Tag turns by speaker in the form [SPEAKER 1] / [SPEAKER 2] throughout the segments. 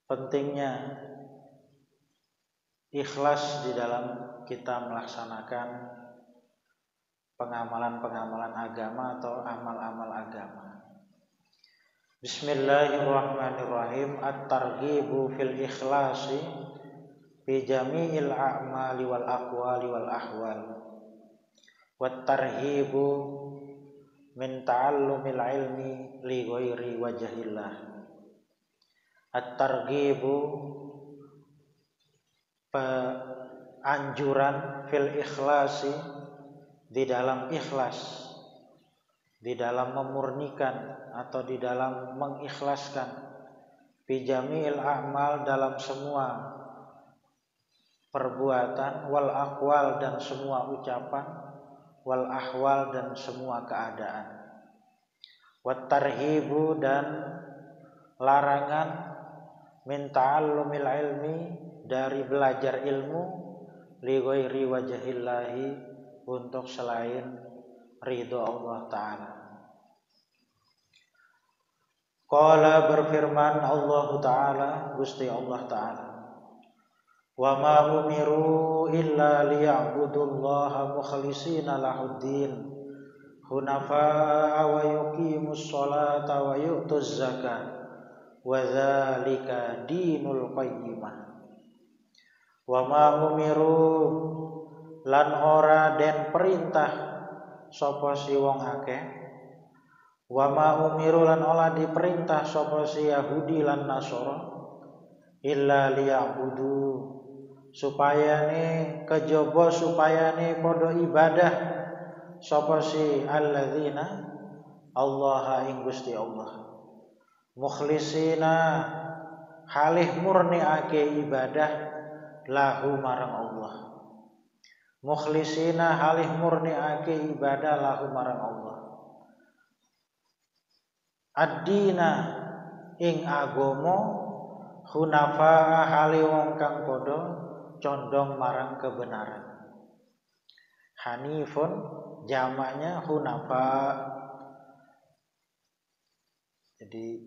[SPEAKER 1] pentingnya ikhlas di dalam kita melaksanakan pengamalan-pengamalan agama atau amal-amal agama. Bismillahirrahmanirrahim. At-targhibu fil ikhlasi fi jami'il a'mali wal aqwali wal ahwal. Wat-tarhibu min ta'allumil ilmi li ghairi wajhillah. At-targhibu anjuran fil ikhlasi di dalam ikhlas, di dalam memurnikan atau di dalam mengikhlaskan, fi jami'il a'mal dalam semua perbuatan, wal aqwal dan semua ucapan, wal ahwal dan semua keadaan. Wat tarhibu dan larangan min ta'allumil ilmi dari belajar ilmu li ghairi wajhillahi untuk selain ridho Allah Ta'ala. Qala berfirman Allah Ta'ala, Gusti Allah Ta'ala, wa ma umiru illa liya'budullaha mukhlishina lahuddin hunafa'a wa yuqimus sholata wa yu'tuz zakata wa dzalika dinul qayyimah. Wa ma umiru lan ora den perintah sapa si wong akeh, wa ma umiru lan ora diperintah sapa si Yahudi lan Nasara, illa liya'budu supayane kejaba supayane padha ibadah sapa si alladzina Allah ing Gusti Allah, mukhlisina halih murniake ibadah lahu marang Allah, mukhlisina halih murniake ibadah lahu marang Allah, ad-dina ing agama, hunafa hali wong kang padha condong marang kebenaran. Hanifun jamaknya hunafa, jadi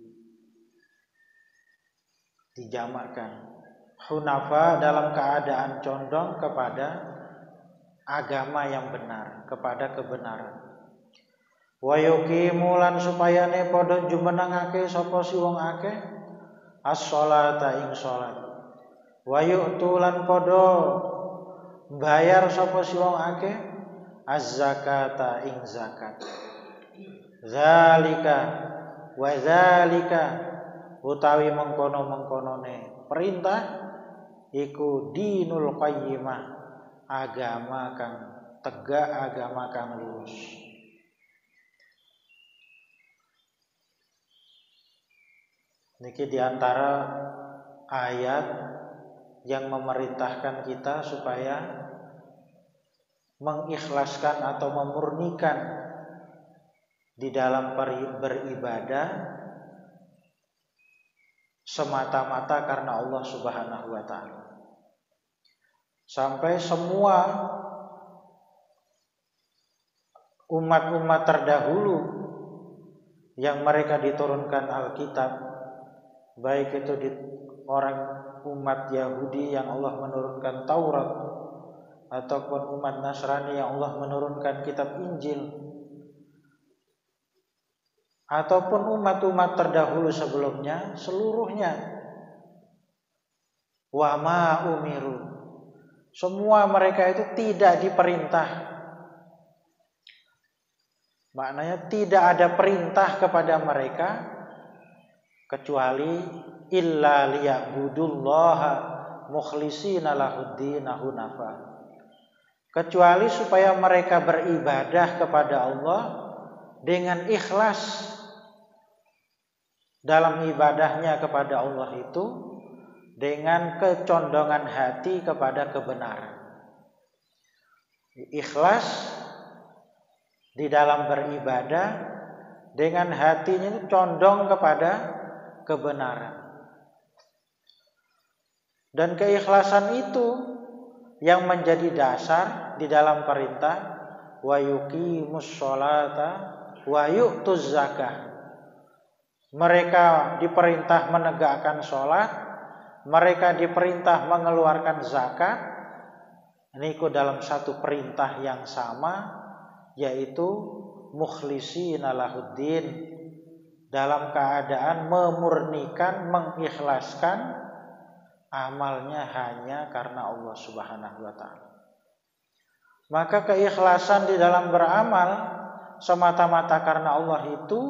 [SPEAKER 1] dijamakkan hunafa dalam keadaan condong kepada agama yang benar, kepada kebenaran. Wa yuqimu lan supayane padha jumenengake sapa si wong akeh as-sholata ing salat, wa yu'tu lan padha bayar sapa si wong akeh az-zakata ing zakat. Zalika wa zalika utawi mengkono-mengkonone perintah iku dinul qayyimah, agama kang tegak, agama kang lurus. Niki diantara ayat yang memerintahkan kita supaya mengikhlaskan atau memurnikan di dalam beribadah semata-mata karena Allah Subhanahu wa Ta'ala. Sampai semua umat-umat terdahulu yang mereka diturunkan Alkitab, baik itu di orang umat Yahudi yang Allah menurunkan Taurat, ataupun umat Nasrani yang Allah menurunkan kitab Injil, ataupun umat-umat terdahulu sebelumnya, seluruhnya wa ma umiru, semua mereka itu tidak diperintah. Maknanya tidak ada perintah kepada mereka kecuali illa liya'budullaha mukhlishina lahuddin hunafa, kecuali supaya mereka beribadah kepada Allah dengan ikhlas dalam ibadahnya kepada Allah itu, dengan kecondongan hati kepada kebenaran. Ikhlas di dalam beribadah dengan hatinya itu condong kepada kebenaran. Dan keikhlasan itu yang menjadi dasar di dalam perintah wa yuqimus sholata wa yu'tuz zakah. Mereka diperintah menegakkan sholat mereka diperintah mengeluarkan zakat, niku dalam satu perintah yang sama, yaitu mukhlisina lahuddin, dalam keadaan memurnikan, mengikhlaskan amalnya hanya karena Allah Subhanahu wa taala. Maka keikhlasan di dalam beramal semata-mata karena Allah itu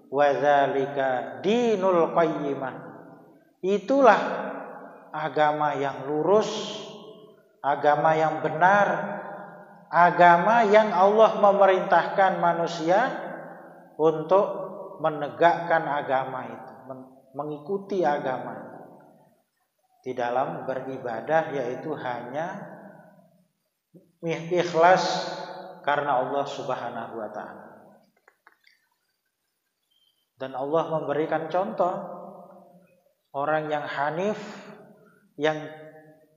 [SPEAKER 1] wadzalika dinul qayyimah. Itulah agama yang lurus, agama yang benar, agama yang Allah memerintahkan manusia untuk menegakkan agama itu, mengikuti agama itu. Di dalam beribadah yaitu hanya ikhlas karena Allah Subhanahu wa taala. Dan Allah memberikan contoh orang yang hanif, yang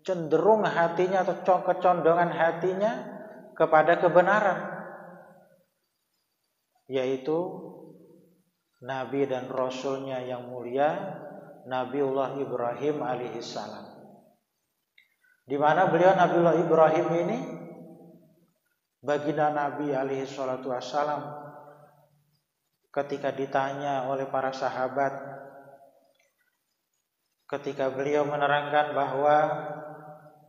[SPEAKER 1] cenderung hatinya atau kecondongan hatinya kepada kebenaran, yaitu Nabi dan Rasulnya yang mulia Nabiullah Ibrahim alaihissalam. Di mana beliau Nabiullah Ibrahim ini baginda Nabi alaihissalatu wassalam, ketika ditanya oleh para sahabat, ketika beliau menerangkan bahwa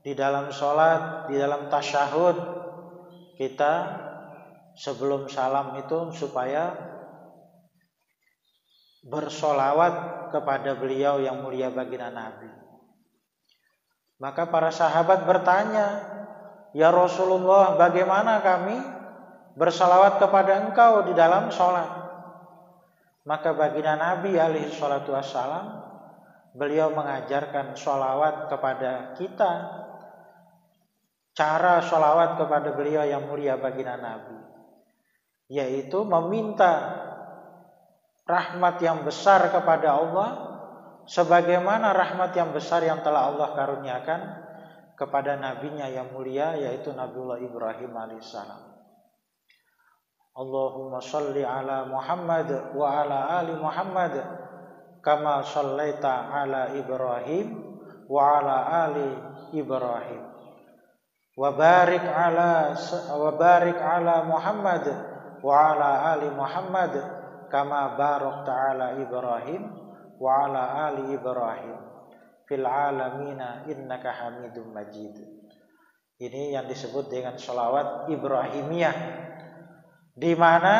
[SPEAKER 1] di dalam sholat, di dalam tasyahud, kita sebelum salam itu supaya bersolawat kepada beliau yang mulia baginda Nabi. Maka para sahabat bertanya, ya Rasulullah, bagaimana kami bersolawat kepada engkau di dalam sholat? Maka baginda Nabi alaihi salatu wassalam, beliau mengajarkan sholawat kepada kita, cara sholawat kepada beliau yang mulia baginda Nabi, yaitu meminta rahmat yang besar kepada Allah, sebagaimana rahmat yang besar yang telah Allah karuniakan kepada nabinya yang mulia, yaitu Nabiullah Ibrahim alaihissalam. Allahumma sholli ala Muhammad wa ala ali Muhammad kama shallaita ala Ibrahim wa ala ali Ibrahim wa barik ala Muhammad wa ala ali Muhammad kama barakta ala Ibrahim wa ala ali Ibrahim fil alamina innaka Hamidum Majid. Ini yang disebut dengan sholawat Ibrahimiyah, di mana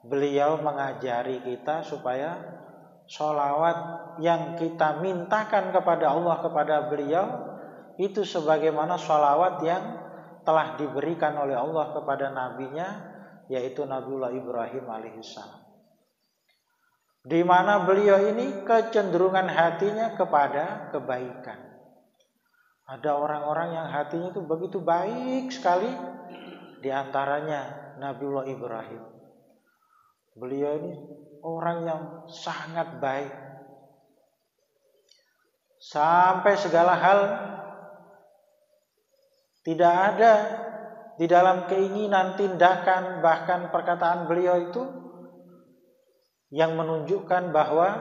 [SPEAKER 1] beliau mengajari kita supaya sholawat yang kita mintakan kepada Allah kepada beliau itu sebagaimana sholawat yang telah diberikan oleh Allah kepada nabinya, yaitu Nabiullah Ibrahim alaihissalam, di mana beliau ini kecenderungan hatinya kepada kebaikan. Ada orang-orang yang hatinya itu begitu baik sekali, di antaranya Nabiullah Ibrahim. Beliau ini orang yang sangat baik, sampai segala hal tidak ada di dalam keinginan, tindakan, bahkan perkataan beliau itu yang menunjukkan bahwa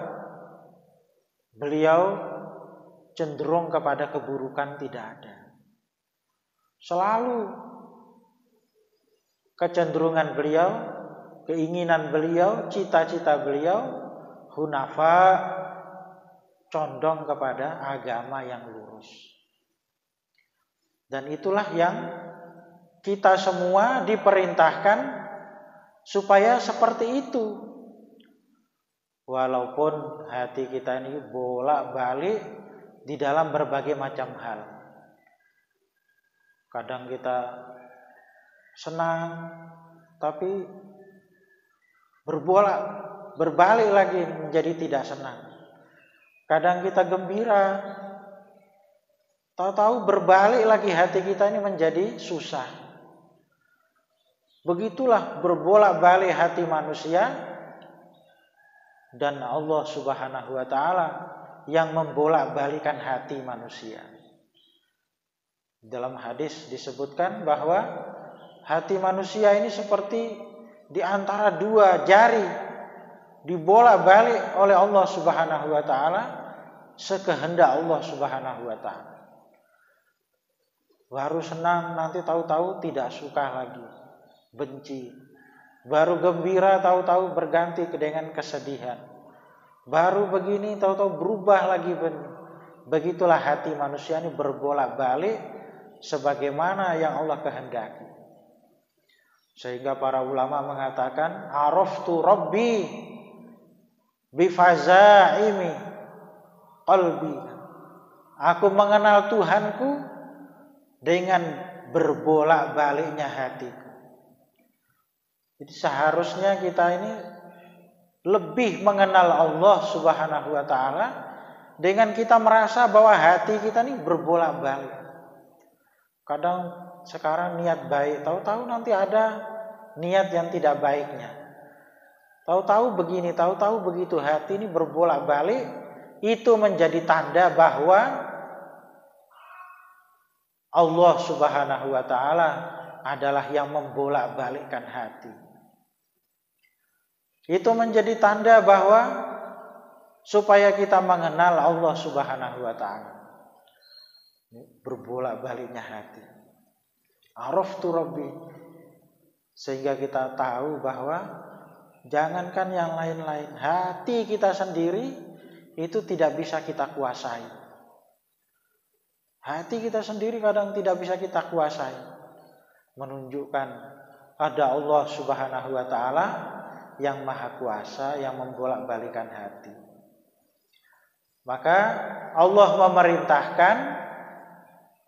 [SPEAKER 1] beliau cenderung kepada keburukan tidak ada. Selalu kecenderungan beliau, keinginan beliau, cita-cita beliau hunafa, condong kepada agama yang lurus. Dan itulah yang kita semua diperintahkan supaya seperti itu. Walaupun hati kita ini bolak-balik di dalam berbagai macam hal. Kadang kita senang, tapi berbalik lagi menjadi tidak senang. Kadang kita gembira, tahu-tahu berbalik lagi hati kita ini menjadi susah. Begitulah berbolak-balik hati manusia, dan Allah Subhanahu wa taala yang membolak-balikan hati manusia. Dalam hadis disebutkan bahwa hati manusia ini seperti di antara dua jari, dibolak-balik oleh Allah Subhanahu wa taala sekehendak Allah Subhanahu wa taala. Baru senang, nanti tahu-tahu tidak suka lagi, benci. Baru gembira, tahu-tahu berganti dengan kesedihan. Baru begini, tahu-tahu berubah lagi. Begitulah hati manusia ini berbolak-balik sebagaimana yang Allah kehendaki. Sehingga para ulama mengatakan, araftu rabbi bifazaimi qalbi. Aku mengenal Tuhanku dengan berbolak-baliknya hatiku. Jadi seharusnya kita ini lebih mengenal Allah Subhanahu wa taala dengan kita merasa bahwa hati kita ini berbolak-balik. Kadang sekarang niat baik, tahu-tahu nanti ada niat yang tidak baiknya. Tahu-tahu begini, tahu-tahu begitu, hati ini berbolak-balik. Itu menjadi tanda bahwa Allah Subhanahu wa taala adalah yang membolak-balikkan hati. Itu menjadi tanda bahwa supaya kita mengenal Allah Subhanahu wa taala. Berbolak-baliknya hati. Araftu Rabbi. Sehingga kita tahu bahwa jangankan yang lain-lain, hati kita sendiri itu tidak bisa kita kuasai. Hati kita sendiri kadang tidak bisa kita kuasai. Menunjukkan ada Allah Subhanahu wa taala yang maha kuasa, yang membolak-balikan hati. Maka Allah memerintahkan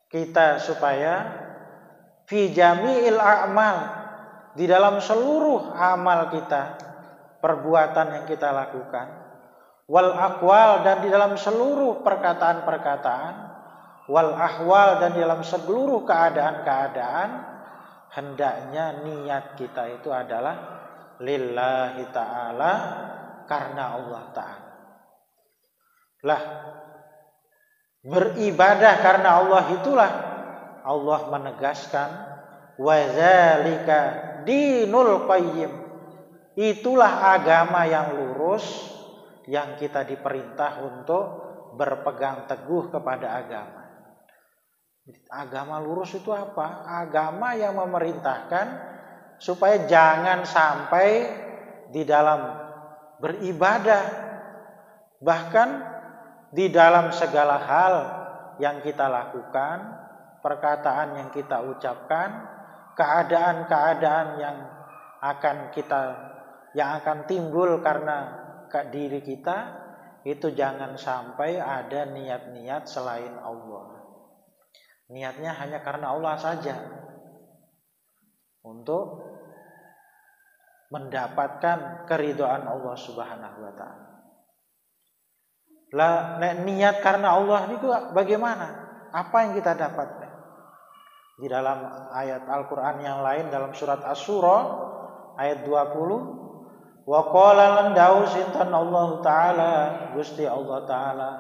[SPEAKER 1] kita supaya fi jami'il a'mal, di dalam seluruh amal kita, perbuatan yang kita lakukan, wal aqwal, dan di dalam seluruh perkataan-perkataan, wal ahwal, dan dalam seluruh keadaan-keadaan, hendaknya niat kita itu adalah lillahi ta'ala, karena Allah ta'ala. Lah, beribadah karena Allah itulah Allah menegaskan wa dzalika dinul qayyim. Itulah agama yang lurus yang kita diperintah untuk berpegang teguh kepada agama. Agama lurus itu apa? Agama yang memerintahkan supaya jangan sampai di dalam beribadah, bahkan di dalam segala hal yang kita lakukan, perkataan yang kita ucapkan, keadaan-keadaan yang akan timbul karena diri kita, itu jangan sampai ada niat-niat selain Allah. Niatnya hanya karena Allah saja, untuk mendapatkan keridhaan Allah Subhanahu wa taala. Lah, niat karena Allah itu bagaimana? Apa yang kita dapatkan? Di dalam ayat Al-Qur'an yang lain, dalam surat Asy-Syura ayat 20, wa qala lan dawu sinten Allah taala, Gusti Allah taala,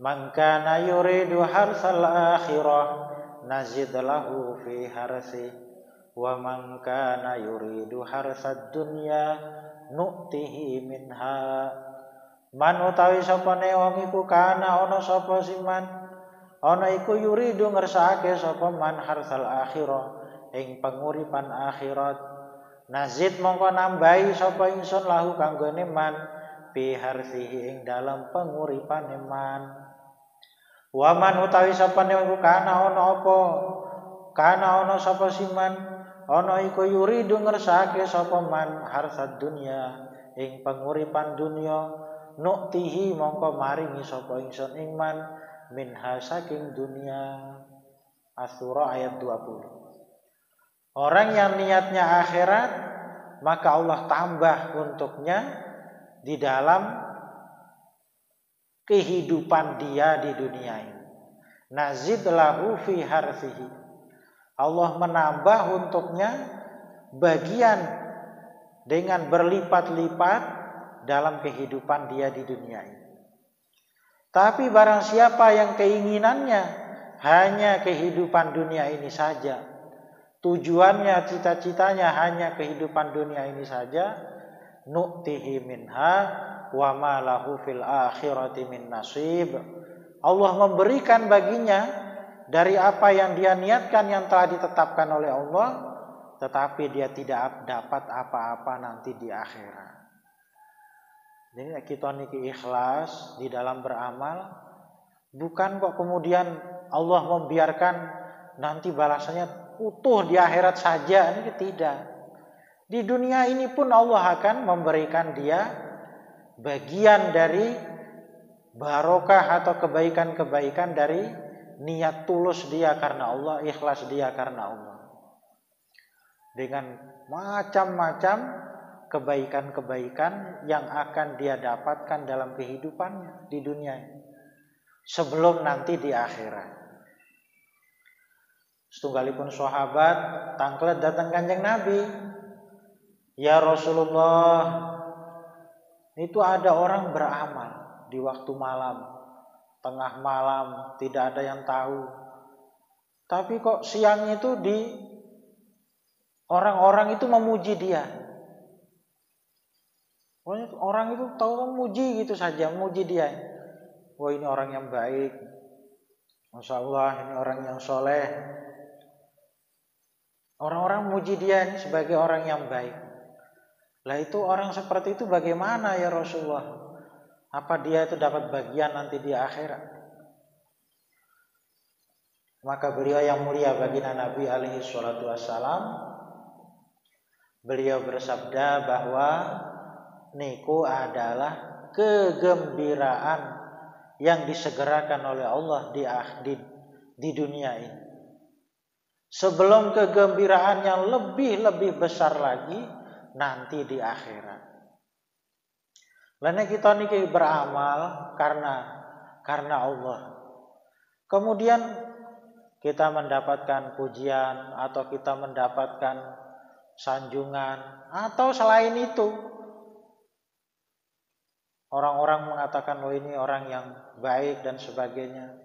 [SPEAKER 1] man kana yuridu harsal akhirah nazid lahu fi harsi wa man kana yuridu harsad dunya nu'tihi minha. Man utawi sapane wong iku kana ana sapa siman, ana iku yuridu ngersakake sapa man harsal akhirah, ing penguripan akhirat, nazid mongko nambahi sapa ingsun lahu kanggone man bi harsihi ing dalam penguripan man. Wa man utawi sapane iku kana ana apa, kana ana sapa siman, ana iku yuridu ngersakake sapa man harsad dunya ing penguripan dunya, nu'tihi mongko maringi sapa ingsun ing man minha saking dunia. Asy-Syura ayat 20. Orang yang niatnya akhirat, maka Allah tambah untuknya di dalam kehidupan dia di dunia ini. Nazid lahu fi harsihi. Allah menambah untuknya bagian dengan berlipat-lipat dalam kehidupan dia di dunia ini. Tapi barang siapa yang keinginannya hanya kehidupan dunia ini saja, tujuannya, cita-citanya hanya kehidupan dunia ini saja, nu'tihi minha, wa ma lahu fil akhirati min nasib. Allah memberikan baginya dari apa yang dia niatkan yang telah ditetapkan oleh Allah, tetapi dia tidak dapat apa-apa nanti di akhirat. Jadi kita niki ikhlas di dalam beramal, bukan kok kemudian Allah membiarkan nanti balasannya utuh di akhirat saja, ini tidak. Di dunia ini pun Allah akan memberikan dia bagian dari barokah atau kebaikan-kebaikan dari niat tulus dia karena Allah, ikhlas dia karena Allah. Dengan macam-macam kebaikan-kebaikan yang akan dia dapatkan dalam kehidupannya di dunia ini, sebelum nanti di akhirat. Setunggalipun sahabat tangklet datang Kanjeng Nabi, ya Rasulullah, itu ada orang beramal di waktu malam, tengah malam, tidak ada yang tahu. Tapi kok siang itu orang-orang itu memuji dia. Orang itu tahu memuji gitu saja, memuji dia. Wah, ini orang yang baik, Masya Allah, ini orang yang soleh. Orang-orang memuji dia ini sebagai orang yang baik. Lah itu orang seperti itu bagaimana ya Rasulullah? Apa dia itu dapat bagian nanti di akhirat? Maka beliau yang mulia baginda Nabi alaihi salatu wassalam, beliau bersabda bahwa niku adalah kegembiraan yang disegerakan oleh Allah di dunia ini, sebelum kegembiraan yang lebih besar lagi nanti di akhirat. Lainnya kita niki beramal karena Allah. Kemudian kita mendapatkan pujian atau kita mendapatkan sanjungan atau selain itu. Orang-orang mengatakan, oh ini orang yang baik dan sebagainya.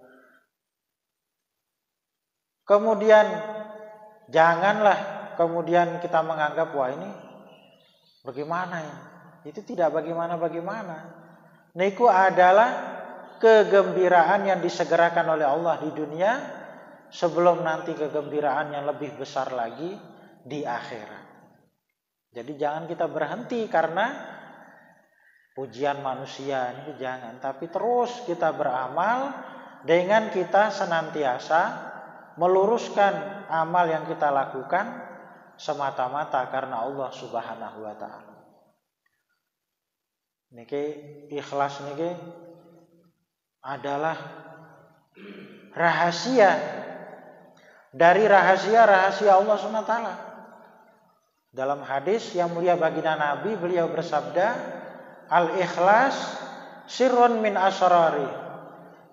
[SPEAKER 1] Kemudian janganlah kemudian kita menganggap, wah ini bagaimana ya? Itu tidak bagaimana-bagaimana. Niku adalah kegembiraan yang disegerakan oleh Allah di dunia, sebelum nanti kegembiraan yang lebih besar lagi di akhirat. Jadi jangan kita berhenti karena pujian manusia, ini jangan, tapi terus kita beramal dengan kita senantiasa meluruskan amal yang kita lakukan semata-mata karena Allah Subhanahu wa taala. Niki ikhlas niki adalah rahasia dari rahasia-rahasia Allah Subhanahu wa taala. Dalam hadis yang mulia baginda Nabi, beliau bersabda, al-ikhlas sirrun min asrari.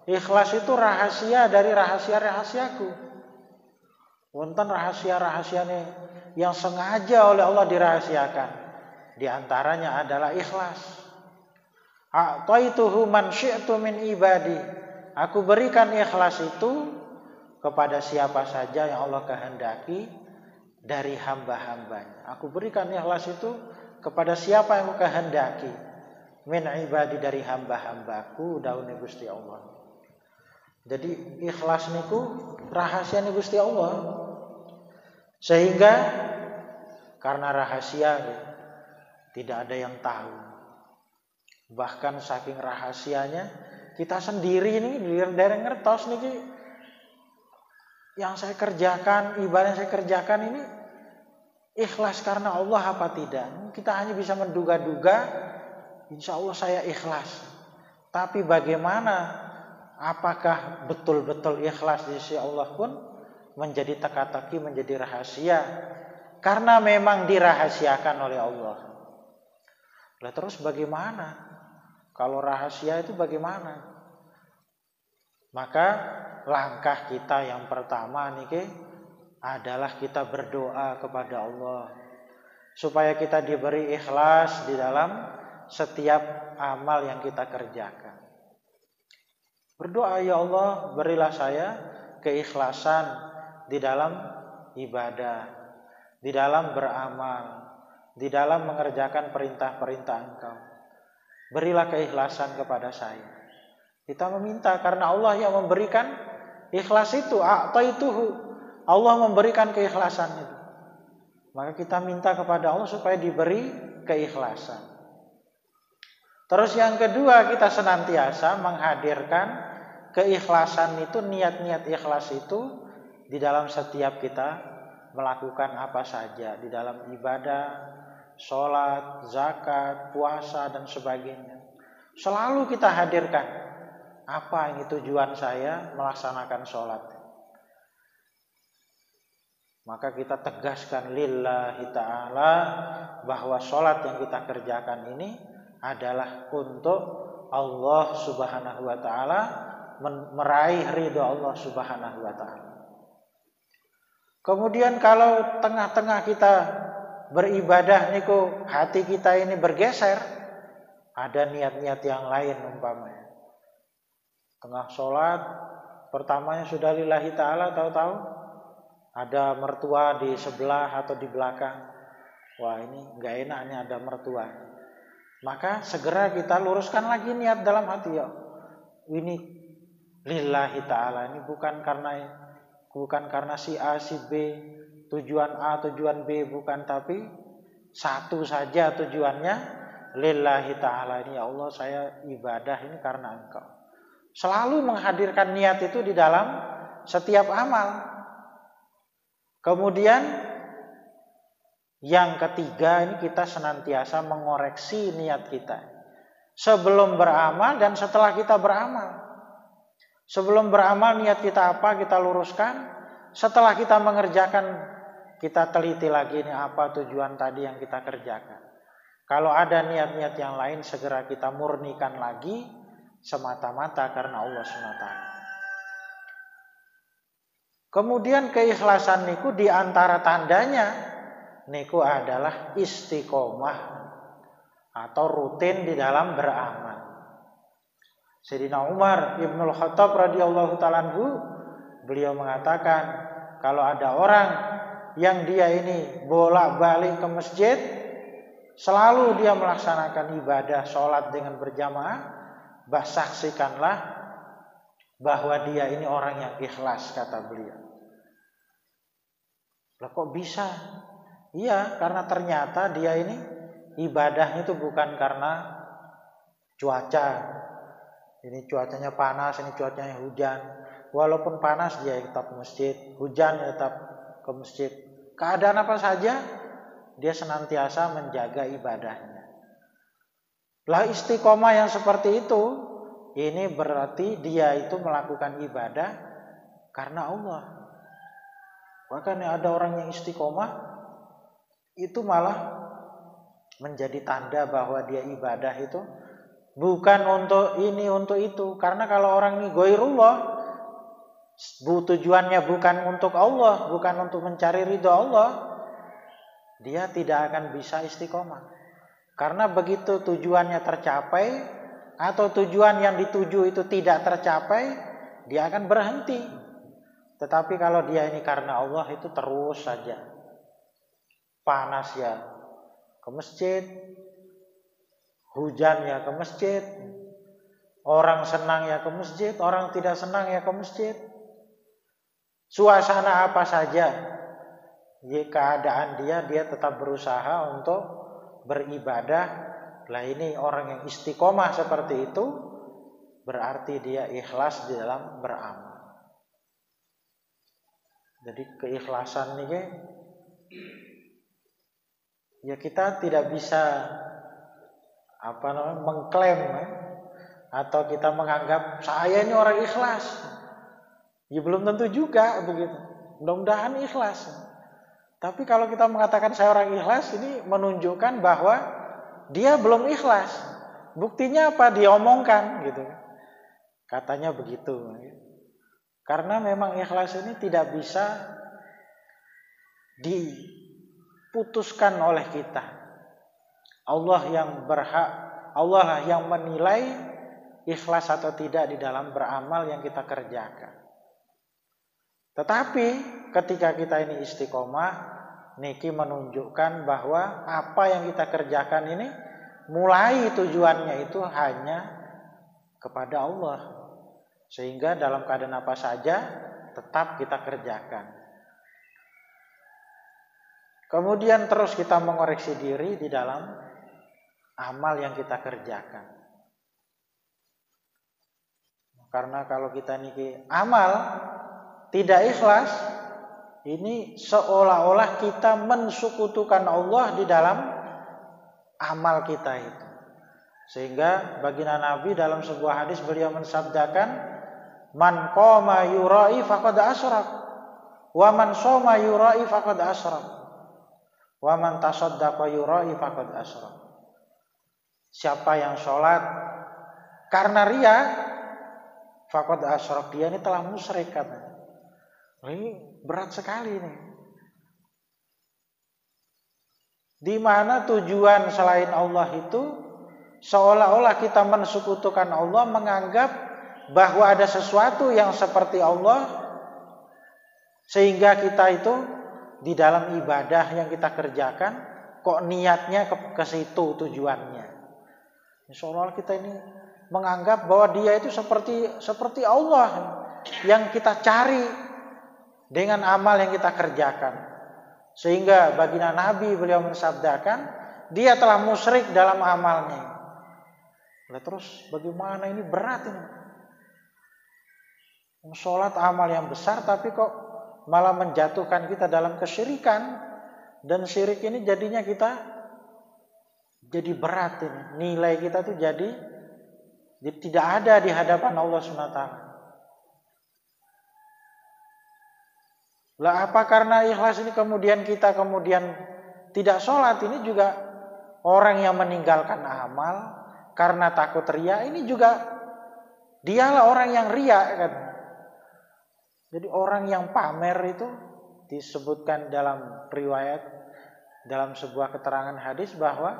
[SPEAKER 1] Ikhlas itu rahasia dari rahasia-rahasiaku. Wonten rahasia-rahasiane yang sengaja oleh Allah dirahasiakan. Di antaranya adalah ikhlas. A'taituhu man syi'tu min ibadi. Aku berikan ikhlas itu kepada siapa saja yang Allah kehendaki dari hamba-hambanya. Aku berikan ikhlas itu kepada siapa yang aku kehendaki. Min ibadi, dari hamba-hambaku, daune Gusti Allah. Jadi ikhlas niku rahasia nih Gusti Allah. Sehingga karena rahasia tidak ada yang tahu. Bahkan saking rahasianya kita sendiri ini dari ngertos niki yang saya kerjakan, ibadah yang saya kerjakan ini ikhlas karena Allah apa tidak. Kita hanya bisa menduga-duga, insya Allah saya ikhlas. Tapi bagaimana? Apakah betul-betul ikhlas di sisi Allah pun menjadi teka-teki, menjadi rahasia. Karena memang dirahasiakan oleh Allah. Lah terus bagaimana? Kalau rahasia itu bagaimana? Maka langkah kita yang pertama niki adalah kita berdoa kepada Allah supaya kita diberi ikhlas di dalam setiap amal yang kita kerjakan. Berdoa, ya Allah, berilah saya keikhlasan di dalam ibadah, di dalam beramal, di dalam mengerjakan perintah-perintah Engkau. Berilah keikhlasan kepada saya. Kita meminta karena Allah yang memberikan ikhlas itu. A'taituhu. Allah memberikan keikhlasan itu. Maka kita minta kepada Allah supaya diberi keikhlasan. Terus yang kedua, kita senantiasa menghadirkan keikhlasan itu, niat-niat ikhlas itu di dalam setiap kita melakukan apa saja, di dalam ibadah, sholat, zakat, puasa dan sebagainya. Selalu kita hadirkan. Apa ini tujuan saya melaksanakan sholat? Maka kita tegaskan lillahi ta'ala bahwa sholat yang kita kerjakan ini adalah untuk Allah subhanahu wa ta'ala, meraih ridho Allah subhanahu wa ta'ala. Kemudian kalau tengah-tengah kita beribadah niku hati kita ini bergeser, ada niat-niat yang lain umpamanya. Tengah sholat, pertamanya sudah lillahi ta'ala, tahu-tahu ada mertua di sebelah atau di belakang. Wah, ini gak enak, ini ada mertua. Maka segera kita luruskan lagi niat dalam hati, ya ini lillahi ta'ala, ini bukan karena si A, si B, tujuan A, tujuan B, bukan, tapi satu saja tujuannya, lillahi ta'ala, ini ya Allah saya ibadah ini karena Engkau. Selalu menghadirkan niat itu di dalam setiap amal. Kemudian yang ketiga, ini kita senantiasa mengoreksi niat kita sebelum beramal dan setelah kita beramal. Sebelum beramal niat kita apa, kita luruskan. Setelah kita mengerjakan, kita teliti lagi ini apa tujuan tadi yang kita kerjakan. Kalau ada niat-niat yang lain, segera kita murnikan lagi semata-mata karena Allah SWT. Kemudian keikhlasan niku di antara tandanya niku adalah istiqomah atau rutin di dalam beramal. Sayyidina Umar Ibnul Khattab radhiyallahu ta'ala anhu, beliau mengatakan kalau ada orang yang dia ini bolak-balik ke masjid, selalu dia melaksanakan ibadah sholat dengan berjamaah, saksikanlah bahwa dia ini orang yang ikhlas, kata beliau. Lah kok bisa? Iya, karena ternyata dia ini ibadahnya itu bukan karena cuaca. Ini cuacanya panas, ini cuacanya hujan. Walaupun panas dia tetap ke masjid, hujan tetap ke masjid. Keadaan apa saja dia senantiasa menjaga ibadahnya. Lah istiqomah yang seperti itu, ini berarti dia itu melakukan ibadah karena Allah. Bahkan ada orang yang istiqomah itu malah menjadi tanda bahwa dia ibadah itu bukan untuk ini, untuk itu. Karena kalau orang ini ghairullah, tujuannya bukan untuk Allah, bukan untuk mencari ridho Allah, dia tidak akan bisa istiqomah. Karena begitu tujuannya tercapai atau tujuan yang dituju itu tidak tercapai, dia akan berhenti. Tetapi kalau dia ini karena Allah, itu terus saja. Panas ya ke masjid, hujan ya ke masjid, orang senang ya ke masjid, orang tidak senang ya ke masjid. Suasana apa saja, keadaan dia tetap berusaha untuk beribadah. Lah ini orang yang istiqomah seperti itu, berarti dia ikhlas di dalam beramal. Jadi keikhlasan ini ya kita tidak bisa mengklaim atau kita menganggap saya ini orang ikhlas. Ya belum tentu juga begitu. Mudah-mudahan ikhlas. Tapi kalau kita mengatakan saya orang ikhlas, ini menunjukkan bahwa dia belum ikhlas. Buktinya apa? Dia omongkan gitu. Katanya begitu. Karena memang ikhlas ini tidak bisa diputuskan oleh kita. Allah yang berhak, Allah yang menilai ikhlas atau tidak di dalam beramal yang kita kerjakan. Tetapi ketika kita ini istiqomah, niki menunjukkan bahwa apa yang kita kerjakan ini mulai tujuannya itu hanya kepada Allah. Sehingga dalam keadaan apa saja tetap kita kerjakan. Kemudian terus kita mengoreksi diri di dalam amal yang kita kerjakan. Karena kalau kita niki amal tidak ikhlas, ini seolah-olah kita mensekutukan Allah di dalam amal kita itu. Sehingga baginda Nabi dalam sebuah hadis beliau mensabdakan, man qama yura'i faqad asyrak, wa man shoma yura'i faqad asyrak, wa man tasaddaqa yura'i faqad asyrak. Siapa yang sholat karena riya, faqad asyrak, dia ini telah musyrik katanya. Ini berat sekali nih. Di mana tujuan selain Allah itu seolah-olah kita mensekutukan Allah, menganggap bahwa ada sesuatu yang seperti Allah, sehingga kita itu di dalam ibadah yang kita kerjakan kok niatnya ke situ tujuannya. Seolah-olah kita ini menganggap bahwa dia itu seperti Allah yang kita cari dengan amal yang kita kerjakan. Sehingga baginda Nabi beliau mensabdakan, dia telah musyrik dalam amalnya. Nah, terus bagaimana ini berat ini? Sholat amal yang besar tapi kok malah menjatuhkan kita dalam kesyirikan. Dan syirik ini jadinya kita jadi berat ini. Nilai kita tuh jadi tidak ada di hadapan Allah SWT. Lah apa karena ikhlas ini kemudian kita tidak sholat? Ini juga orang yang meninggalkan amal karena takut riya, ini juga dialah orang yang riya kan. Jadi orang yang pamer itu disebutkan dalam riwayat, dalam sebuah keterangan hadis bahwa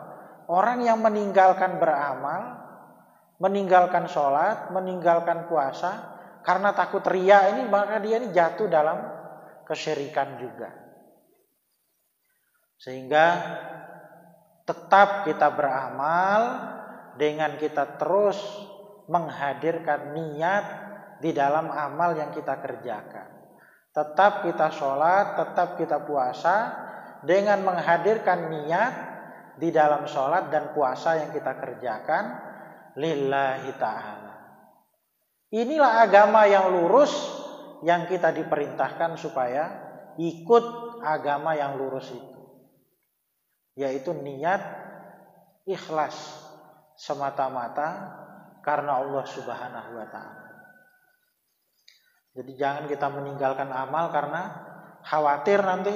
[SPEAKER 1] orang yang meninggalkan beramal, meninggalkan sholat, meninggalkan puasa karena takut riya ini, maka dia ini jatuh dalam kesyirikan juga. Sehingga tetap kita beramal dengan kita terus menghadirkan niat di dalam amal yang kita kerjakan. Tetap kita sholat, tetap kita puasa dengan menghadirkan niat di dalam sholat dan puasa yang kita kerjakan lillahi ta'ala. Inilah agama yang lurus yang kita diperintahkan supaya ikut agama yang lurus itu, yaitu niat ikhlas semata-mata karena Allah Subhanahu wa ta'ala. Jadi jangan kita meninggalkan amal karena khawatir nanti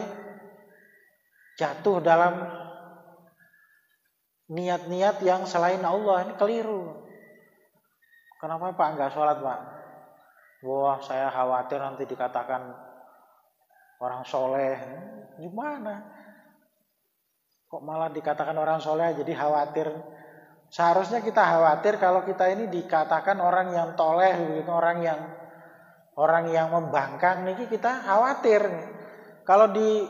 [SPEAKER 1] jatuh dalam niat-niat yang selain Allah. Ini keliru. Kenapa Pak enggak sholat Pak? Wah, saya khawatir nanti dikatakan orang soleh. Gimana? Kok malah dikatakan orang soleh jadi khawatir? Seharusnya kita khawatir kalau kita ini dikatakan orang yang toleh, begitu, orang yang membangkang, nih kita khawatir. Kalau di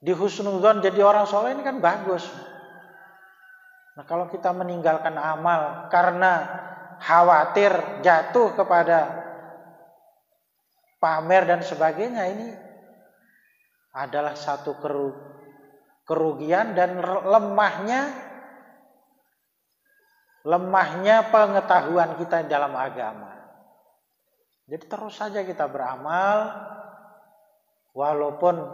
[SPEAKER 1] husnudzon jadi orang soleh ini kan bagus. Nah, kalau kita meninggalkan amal karena khawatir jatuh kepada pamer dan sebagainya, ini adalah satu kerugian dan lemahnya pengetahuan kita dalam agama. Jadi terus saja kita beramal walaupun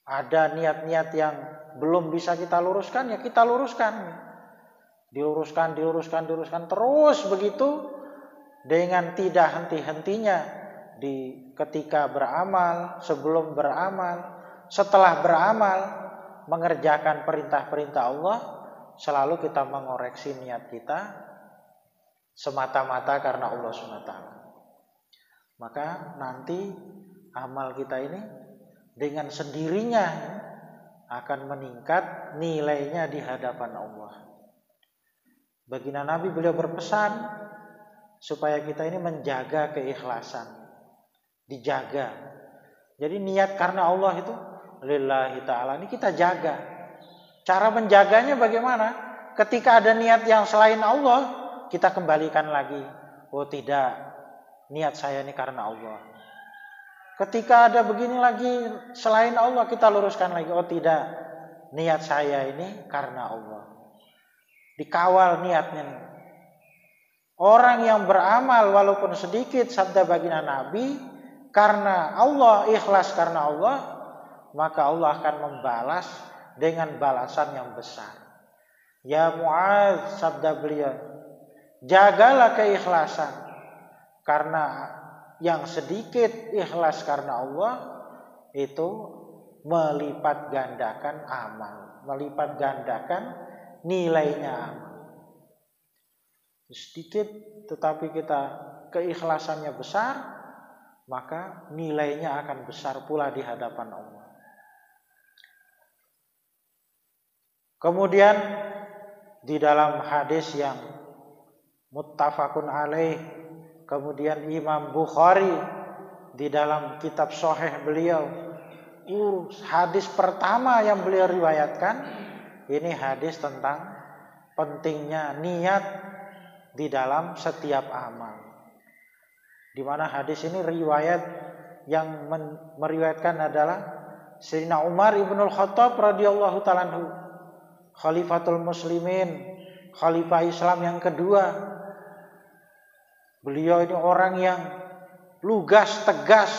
[SPEAKER 1] ada niat-niat yang belum bisa kita luruskan, ya kita luruskan. Diluruskan terus begitu dengan tidak henti-hentinya di ketika beramal, sebelum beramal, setelah beramal, mengerjakan perintah-perintah Allah, selalu kita mengoreksi niat kita semata-mata karena Allah SWT. Maka nanti amal kita ini dengan sendirinya akan meningkat nilainya di hadapan Allah. Baginda Nabi beliau berpesan supaya kita ini menjaga keikhlasan, dijaga. Jadi niat karena Allah itu lillahi ta'ala ini kita jaga. Cara menjaganya bagaimana? Ketika ada niat yang selain Allah, kita kembalikan lagi. Oh tidak, niat saya ini karena Allah. Ketika ada begini lagi selain Allah, kita luruskan lagi. Oh tidak, niat saya ini karena Allah. Dikawal niatnya. Orang yang beramal walaupun sedikit, sabda baginda Nabi, karena Allah, ikhlas karena Allah, maka Allah akan membalas dengan balasan yang besar. Ya Mu'adz, sabda beliau, jagalah keikhlasan, karena yang sedikit ikhlas karena Allah itu melipat gandakan amal, melipat gandakan nilainya amal. Sedikit tetapi kita keikhlasannya besar, maka nilainya akan besar pula di hadapan Allah. Kemudian di dalam hadis yang muttafaqun alaih, kemudian Imam Bukhari di dalam kitab Sahih beliau, hadis pertama yang beliau riwayatkan, ini hadis tentang pentingnya niat di dalam setiap amal. Di mana hadis ini riwayat yang meriwayatkan adalah Sayyidina Umar ibnul Khattab radhiyallahu ta'ala anhu, Khalifatul Muslimin, Khalifah Islam yang kedua. Beliau ini orang yang lugas, tegas.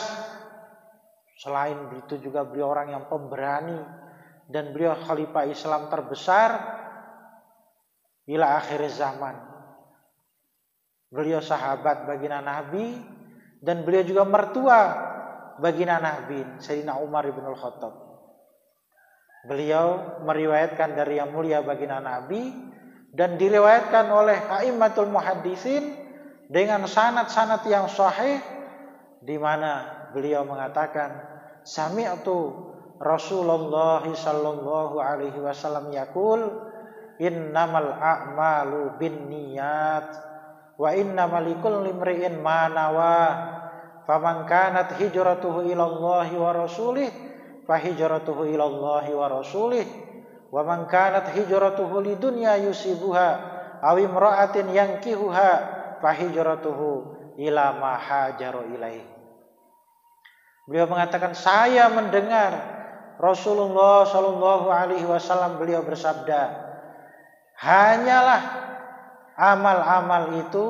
[SPEAKER 1] Selain itu juga beliau orang yang pemberani, dan beliau Khalifah Islam terbesar ila akhir zaman. Beliau sahabat baginda Nabi, dan beliau juga mertua baginda Nabi, Sayyidina Umar ibnul Khattab. Beliau meriwayatkan dari yang mulia baginda Nabi, dan diriwayatkan oleh a'immatul muhaddisin dengan sanad-sanad yang sahih, di mana beliau mengatakan, sami'tu Rasulullah sallallahu alaihi wasallam yaqul, innamal a'malu binniyat wa innamal likulli imri'in ma nawa, faman kanat hijratuhu ila Allah wa rasulih fahijratuhu ila Allah wa rasulih, wa man kanat hijratuhu lidunya yusibuha aw imra'atin yankihuha fahijratuhu ila ma hajaru ilaih. Beliau mengatakan, saya mendengar Rasulullah sallallahu alaihi wasallam beliau bersabda, hanyalah amal-amal itu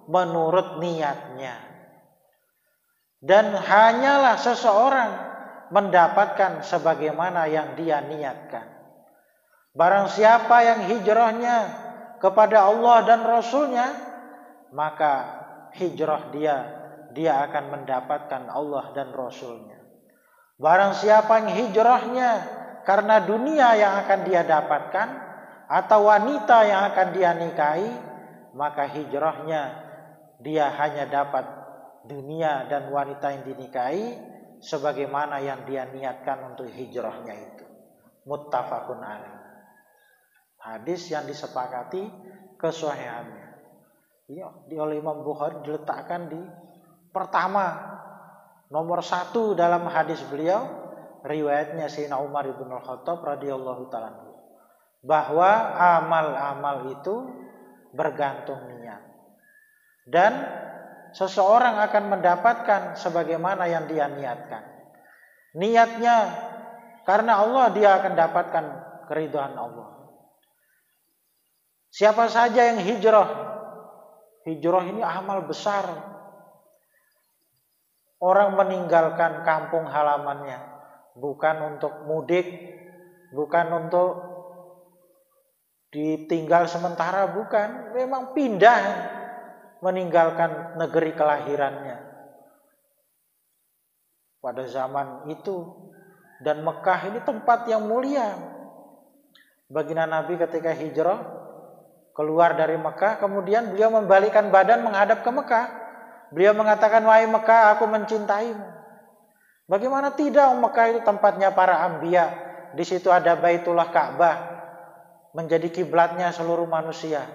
[SPEAKER 1] menurut niatnya, dan hanyalah seseorang mendapatkan sebagaimana yang dia niatkan. Barang siapa yang hijrahnya kepada Allah dan Rasulnya, maka hijrah dia akan mendapatkan Allah dan Rasulnya. Barang siapa yang hijrahnya karena dunia yang akan dia dapatkan atau wanita yang akan dia nikahi, maka hijrahnya dia hanya dapat dunia dan wanita yang dinikahi sebagaimana yang dia niatkan untuk hijrahnya itu. Muttafaqun alaih. Hadis yang disepakati kesahihannya. Ini oleh Imam Bukhari diletakkan di pertama, nomor 1 dalam hadis beliau, riwayatnya Sayyidina Umar ibn Khattab radhiyallahu ta'ala, bahwa amal-amal itu bergantung niat, dan seseorang akan mendapatkan sebagaimana yang dia niatkan. Niatnya karena Allah, dia akan dapatkan keridhaan Allah. Siapa saja yang hijrah ini amal besar. Orang meninggalkan kampung halamannya bukan untuk mudik, bukan untuk ditinggal sementara, bukan, memang pindah, meninggalkan negeri kelahirannya pada zaman itu. Dan Mekah ini tempat yang mulia. Baginda Nabi ketika hijrah keluar dari Mekah, kemudian beliau membalikkan badan menghadap ke Mekah. Beliau mengatakan, wahai Mekah, aku mencintaimu. Bagaimana tidak, Mekah itu tempatnya para anbiya. Di situ ada Baitullah Ka'bah, menjadi kiblatnya seluruh manusia.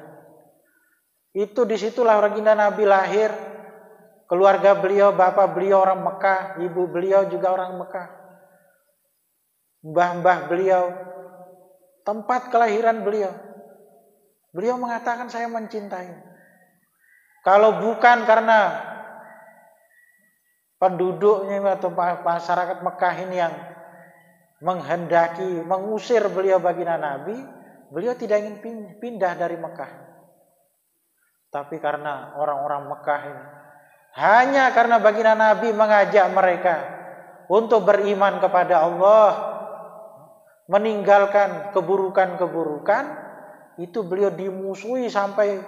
[SPEAKER 1] Itu disitulah baginda Nabi lahir. Keluarga beliau, bapak beliau orang Mekah, ibu beliau juga orang Mekah. Mbah-mbah beliau tempat kelahiran beliau. Beliau mengatakan saya mencintai. Kalau bukan karena penduduknya atau masyarakat Mekah ini yang menghendaki mengusir beliau baginda Nabi, beliau tidak ingin pindah dari Mekah. Tapi karena orang-orang Mekah ini, hanya karena baginda Nabi mengajak mereka untuk beriman kepada Allah, meninggalkan keburukan-keburukan, itu beliau dimusuhi sampai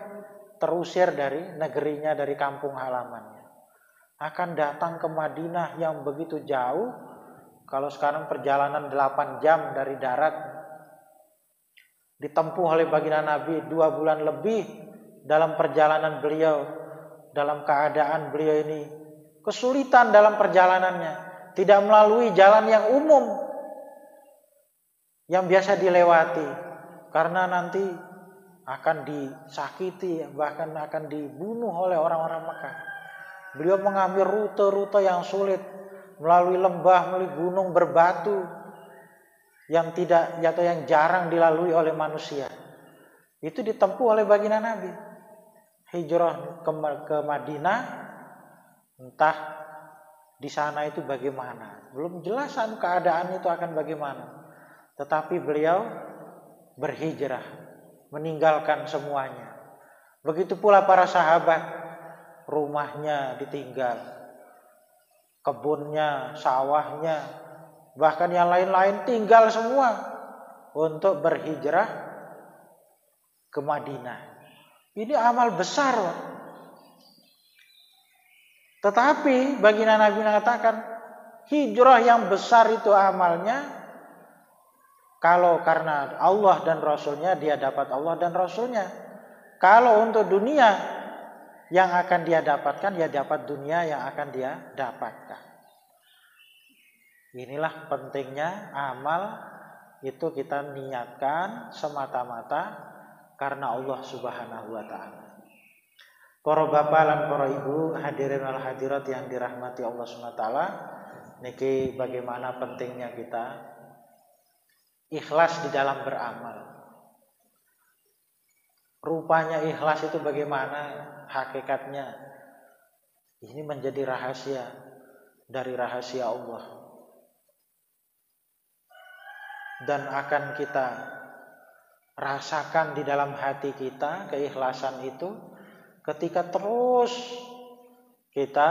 [SPEAKER 1] terusir dari negerinya, dari kampung halamannya. Akan datang ke Madinah yang begitu jauh. Kalau sekarang perjalanan 8 jam dari darat, ditempuh oleh baginda Nabi 2 bulan lebih dalam perjalanan beliau, dalam keadaan beliau ini kesulitan dalam perjalanannya, tidak melalui jalan yang umum yang biasa dilewati, karena nanti akan disakiti, bahkan akan dibunuh oleh orang-orang Mekah. Beliau mengambil rute-rute yang sulit, melalui lembah, melalui gunung berbatu yang tidak atau yang jarang dilalui oleh manusia. Itu ditempuh oleh baginda Nabi. Hijrah ke Madinah, entah di sana itu bagaimana, belum jelasan keadaan itu akan bagaimana. Tetapi beliau berhijrah, meninggalkan semuanya. Begitu pula para sahabat, rumahnya ditinggal, kebunnya, sawahnya, bahkan yang lain-lain tinggal semua untuk berhijrah ke Madinah. Ini amal besar. Tetapi baginda Nabi mengatakan, hijrah yang besar itu amalnya kalau karena Allah dan Rasulnya, dia dapat Allah dan Rasulnya. Kalau untuk dunia, yang akan dia dapatkan, dia dapat dunia yang akan dia dapatkan. Inilah pentingnya amal itu kita niatkan semata-mata karena Allah Subhanahu wa taala. Para bapak lan para ibu, hadirin wal hadirat yang dirahmati Allah Subhanahu wa taala, niki bagaimana pentingnya kita ikhlas di dalam beramal. Rupanya ikhlas itu bagaimana hakikatnya? Ini menjadi rahasia dari rahasia Allah. Dan akan kita rasakan di dalam hati kita keikhlasan itu ketika terus kita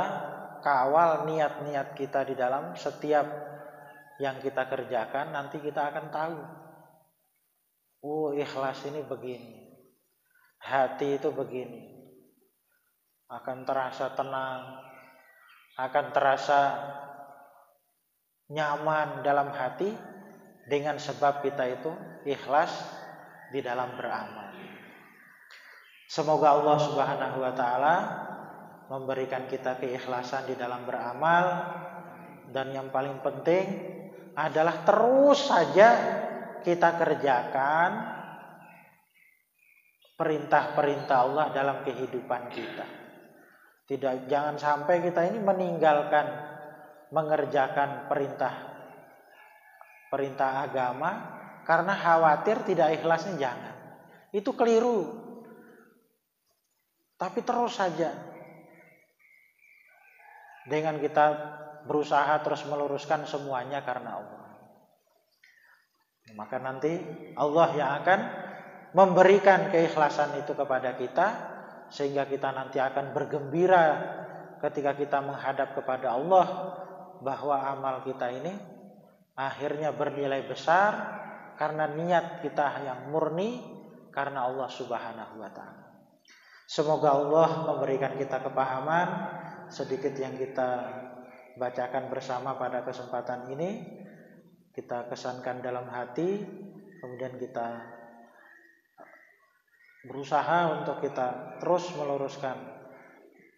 [SPEAKER 1] kawal niat-niat kita di dalam setiap yang kita kerjakan. Nanti kita akan tahu, oh ikhlas ini begini, hati itu begini, akan terasa tenang, akan terasa nyaman dalam hati dengan sebab kita itu ikhlas di dalam beramal. Semoga Allah Subhanahu wa taala memberikan kita keikhlasan di dalam beramal, dan yang paling penting adalah terus saja kita kerjakan perintah-perintah Allah dalam kehidupan kita. Jangan sampai kita ini meninggalkan mengerjakan perintah agama karena khawatir tidak ikhlasnya, jangan. Itu keliru. Tapi terus saja dengan kita berusaha terus meluruskan semuanya karena Allah, maka nanti Allah yang akan memberikan keikhlasan itu kepada kita, sehingga kita nanti akan bergembira ketika kita menghadap kepada Allah bahwa amal kita ini akhirnya bernilai besar karena niat kita yang murni karena Allah Subhanahu wa taala. Semoga Allah memberikan kita kepahaman sedikit yang kita bacakan bersama pada kesempatan ini, kita kesankan dalam hati, kemudian kita berusaha untuk kita terus meluruskan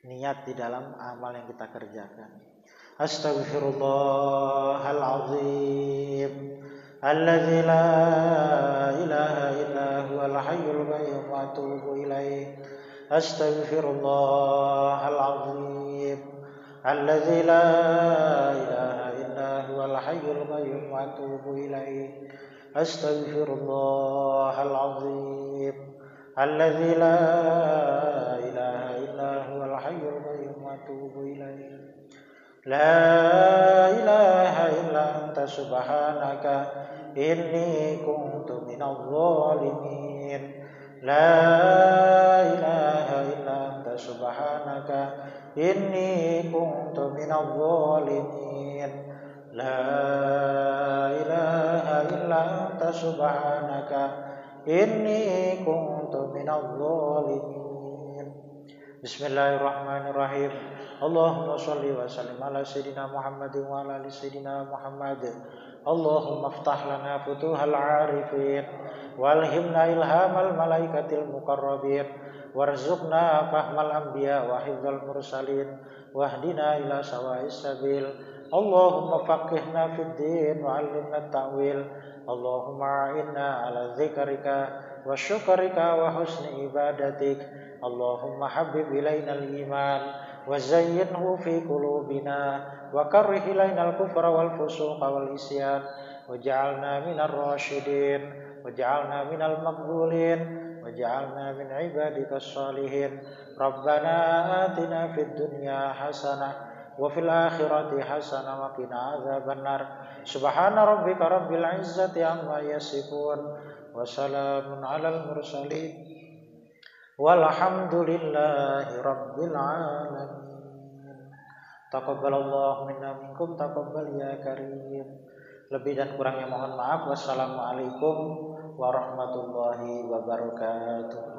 [SPEAKER 1] niat di dalam amal yang kita kerjakan. Astaghfirullahalazim alladzi la ilaha illa huwal hayyul qayyum wa atubu ilaih. Astaghfirullahalazim alladzi la ilaha illa huwal hayyul qayyum wa atubu ilaih. Astaghfirullahal azim alladzi la ilaha illa huwal hayyul qayyum wa atubu ilaih. La ilaha illa anta subhanaka inni kuntu minadh dhalimin. La ilaha illa anta subhanaka inni kuntu minadh dhalimin. La ilaha illa anta subhanaka inni kuntu minadh dhalimin. Bismillahirrahmanirrahim. Allahumma sholli wa sallim ala sayyidina Muhammadin wa ala ali sayyidina Muhammad. Allahumma iftah lana futuhal arifin walhimna ilhamal malaikatil muqarrabin warzuqna fahmal anbiya wa hifdzal mursalin wahdina ila sawa'is sabil. Allahumma faqihna fid din wa 'allimna ta'wil. Allahumma a'inna ala dzikrika wa syukrika wa husni ibadatik. Allahumma habbib ilainal iman wa zayyinhu fi qulubina wa karrih ilainal kufra wal fusuqa wal isyan waj'alna minar rasyidin waj'alna minal maqbulin waj'alna min ibadikas shalihin. Rabbana atina fid dunya hasanah wa fil akhirati hasanah wa qina adzabannar. Subhana rabbika rabbil izzati amma yasifun wa salamun alal mursalin walhamdulillahi rabbil alamin. Taqabbalallahu minna minkum taqabbal ya karim. Lebih dan kurangnya mohon maaf. Wassalamualaikum warahmatullahi wabarakatuh.